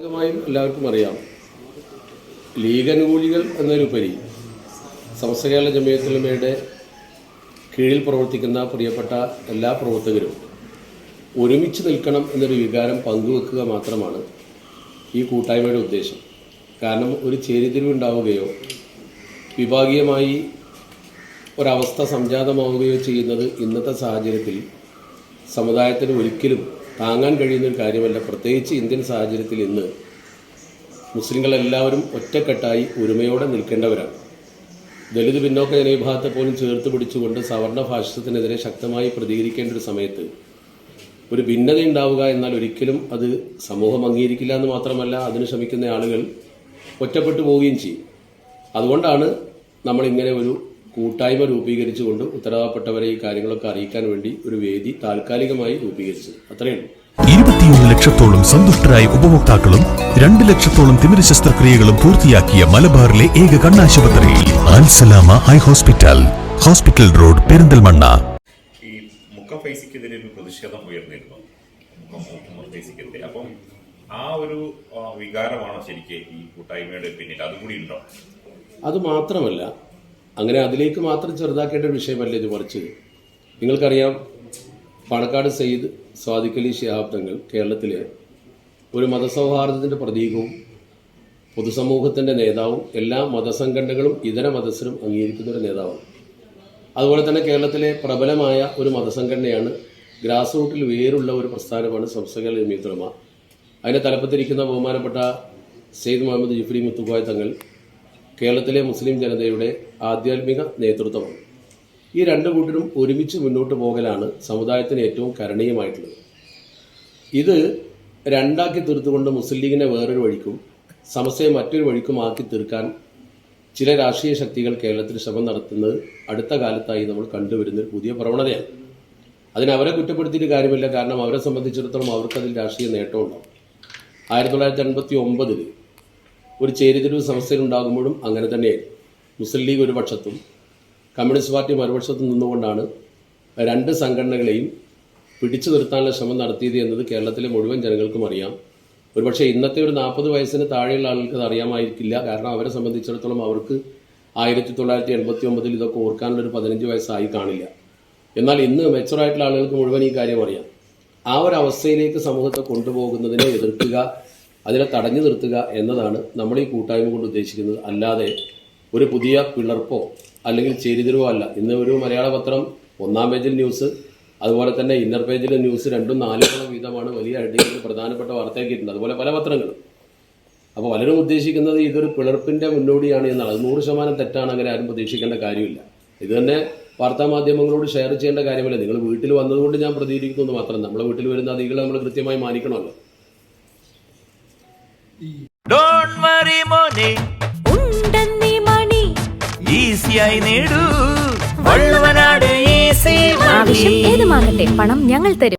എല്ലാവർക്കും അറിയാം, ലീഗ് അനുകൂലികൾ എന്നതിലുപരി സമസ്ത കേരള ജമിയത്തുൽ ഉലമയുടെ കീഴിൽ പ്രവർത്തിക്കുന്ന പ്രിയപ്പെട്ട എല്ലാ പ്രവർത്തകരും ഒരുമിച്ച് നിൽക്കണം എന്നൊരു വികാരം പങ്കുവെക്കുക മാത്രമാണ് ഈ കൂട്ടായ്മയുടെ ഉദ്ദേശം. കാരണം ഒരു ചേരിതിരിവുണ്ടാവുകയോ വിഭാഗീയമായി ഒരവസ്ഥ സംജാതമാവുകയോ ചെയ്യുന്നത് ഇന്നത്തെ സാഹചര്യത്തിൽ സമുദായത്തിന് ഒരിക്കലും താങ്ങാൻ കഴിയുന്നൊരു കാര്യമല്ല. പ്രത്യേകിച്ച് ഇന്ത്യൻ സാഹചര്യത്തിൽ ഇന്ന് മുസ്ലിങ്ങളെല്ലാവരും ഒറ്റക്കെട്ടായി ഒരുമയോടെ നിൽക്കേണ്ടവരാണ്. ദലിത് പിന്നോക്ക ജനവിഭാഗത്തെ പോലും ചേർത്ത് പിടിച്ചുകൊണ്ട് സവർണ ഫാഷിസത്തിനെതിരെ ശക്തമായി പ്രതികരിക്കേണ്ട ഒരു സമയത്ത് ഒരു ഭിന്നത ഉണ്ടാവുക എന്നാൽ ഒരിക്കലും അത് സമൂഹം അംഗീകരിക്കില്ല എന്ന് മാത്രമല്ല, അതിന് ശ്രമിക്കുന്ന ആളുകൾ ഒറ്റപ്പെട്ടു പോവുകയും ചെയ്യും. അതുകൊണ്ടാണ് നമ്മളിങ്ങനെ ഒരു കൂട്ടായ്മ രൂപീകരിച്ചുകൊണ്ട് ഉത്തരവാദപ്പെട്ടവരെ ഈ കാര്യങ്ങളൊക്കെ അറിയിക്കാൻ വേണ്ടി ഒരു വേദി താൽക്കാലികമായി രൂപീകരിച്ചത്. അത്രയുള്ളൂ. 21 ലക്ഷത്തോളം സന്തുഷ്ടരായ ഉപഭോക്താക്കളും 2 ലക്ഷത്തോളം തിമിര ശസ്ത്രക്രിയകളും പൂർത്തിയാക്കിയ മലബാറിലെ ഏക കണ്ണാശുപത്രി Al Salama high hospital, hospital road, Perinthalmanna. ഈ മുക്കം ഫൈസിക്കെതിരെ ഒരു പ്രതിഷേധം ഉയർന്നിരുന്നു. അപ്പം ആ ഒരു വികാരമാണോ ശരിക്കും ഈ കൂട്ടായ്മയുടെ പിന്നിൽ? അതുകൂടി ഉണ്ടോ? അത് മാത്രമല്ല, അങ്ങനെ അതിലേക്ക് മാത്രം ചെറുതാക്കേണ്ട ഒരു വിഷയമല്ല ഇത്. മറിച്ച് നിങ്ങൾക്കറിയാം, പാണക്കാട് സയ്യിദ് സ്വാദിഖ് അലി ശിഹാബ് തങ്ങൾ കേരളത്തിലെ ഒരു മതസൗഹാർദ്ദത്തിൻ്റെ പ്രതീകവും പൊതുസമൂഹത്തിൻ്റെ നേതാവും എല്ലാ മതസംഘടനകളും ഇതര മതസ്ഥരും അംഗീകരിക്കുന്ന ഒരു നേതാവാണ്. അതുപോലെ തന്നെ കേരളത്തിലെ പ്രബലമായ ഒരു മതസംഘടനയാണ്, ഗ്രാസ് റൂട്ടിൽ വേരുള്ള ഒരു പ്രസ്ഥാനമാണ് സമസ്ത കേരള ജമിയത്തുൽ ഉലമ. അതിൻ്റെ തലപ്പത്തിരിക്കുന്ന ബഹുമാനപ്പെട്ട സെയ്ദ് മുഹമ്മദ് ജിഫ്രി മുത്തുക്കോയ തങ്ങൾ കേരളത്തിലെ മുസ്ലിം ജനതയുടെ ആധ്യാത്മിക നേതൃത്വമാണ്. ഈ രണ്ട് കൂട്ടരും ഒരുമിച്ച് മുന്നോട്ട് പോകലാണ് സമുദായത്തിന് ഏറ്റവും കരണീയമായിട്ടുള്ളത്. ഇത് രണ്ടാക്കി തീർത്തുകൊണ്ട് മുസ്ലിം ലീഗിനെ വേറൊരു വഴിക്കും സമസ്തയെ മറ്റൊരു വഴിക്കും ആക്കി തീർക്കാൻ ചില രാഷ്ട്രീയ ശക്തികൾ കേരളത്തിൽ ശ്രമം നടത്തുന്നത് അടുത്ത കാലത്തായി നമ്മൾ കണ്ടുവരുന്ന ഒരു പുതിയ പ്രവണതയാണ്. അതിനവരെ കുറ്റപ്പെടുത്തിയിട്ട് കാര്യമില്ല. കാരണം അവരെ സംബന്ധിച്ചിടത്തോളം അവർക്കതിൽ രാഷ്ട്രീയ നേട്ടമുണ്ടാകും. 1989 ഒരു ചേരിതിരിവ് സമസ്യയിലുണ്ടാകുമ്പോഴും അങ്ങനെ തന്നെയായിരുന്നു. മുസ്ലിം ലീഗ് ഒരു പക്ഷത്തും കമ്മ്യൂണിസ്റ്റ് പാർട്ടി മറുപക്ഷത്തും നിന്നുകൊണ്ടാണ് രണ്ട് സംഘടനകളെയും പിടിച്ചു നിർത്താനുള്ള ശ്രമം നടത്തിയത് എന്നത് കേരളത്തിലെ മുഴുവൻ ജനങ്ങൾക്കും അറിയാം. ഒരുപക്ഷെ ഇന്നത്തെ ഒരു 40 വയസ്സിന് താഴെയുള്ള ആളുകൾക്ക് അത് അറിയാമായിരിക്കില്ല. കാരണം അവരെ സംബന്ധിച്ചിടത്തോളം അവർക്ക് 1989 ഇതൊക്കെ ഓർക്കാനുള്ളൊരു 15 വയസ്സായി കാണില്ല. എന്നാൽ ഇന്ന് മെച്ചുറായിട്ടുള്ള ആളുകൾക്ക് മുഴുവൻ ഈ കാര്യം അറിയാം. ആ ഒരു അവസ്ഥയിലേക്ക് സമൂഹത്തെ കൊണ്ടുപോകുന്നതിനെ എതിർക്കുക, അതിനെ തടഞ്ഞു നിർത്തുക എന്നതാണ് നമ്മൾ ഈ കൂട്ടായ്മ കൊണ്ട് ഉദ്ദേശിക്കുന്നത്. അല്ലാതെ ഒരു പുതിയ പിളർപ്പോ അല്ലെങ്കിൽ ചേരിതിരിവോ അല്ല. ഇന്ന് ഒരു മലയാള പത്രം 1-ാം പേജിൽ ന്യൂസ്, അതുപോലെ തന്നെ ഇന്നർ പേജിലെ ന്യൂസ് 2-4 വീതമാണ് വലിയ ഹെഡിങ്ങിൽ പ്രധാനപ്പെട്ട വാർത്തയാക്കിയിട്ടുണ്ട്. അതുപോലെ പല പത്രങ്ങളും. അപ്പോൾ പലരും ഉദ്ദേശിക്കുന്നത് ഇതൊരു പിളർപ്പിന്റെ മുന്നോടിയാണ് എന്നാണ്. അത് 100% തെറ്റാണ്. അങ്ങനെ ആരും പ്രതീക്ഷിക്കേണ്ട കാര്യമില്ല. ഇത് തന്നെ വാർത്താമാധ്യമങ്ങളോട് ഷെയർ ചെയ്യേണ്ട കാര്യമല്ല. നിങ്ങൾ വീട്ടിൽ വന്നതുകൊണ്ട് ഞാൻ പ്രതികരിക്കുന്നു മാത്രം. നമ്മളെ വീട്ടിൽ വരുന്ന അതികളെ നമ്മൾ കൃത്യമായി മാനിക്കണമല്ലോ. ആവശ്യം ഏതുമാകട്ടെ, പണം ഞങ്ങൾ തരും.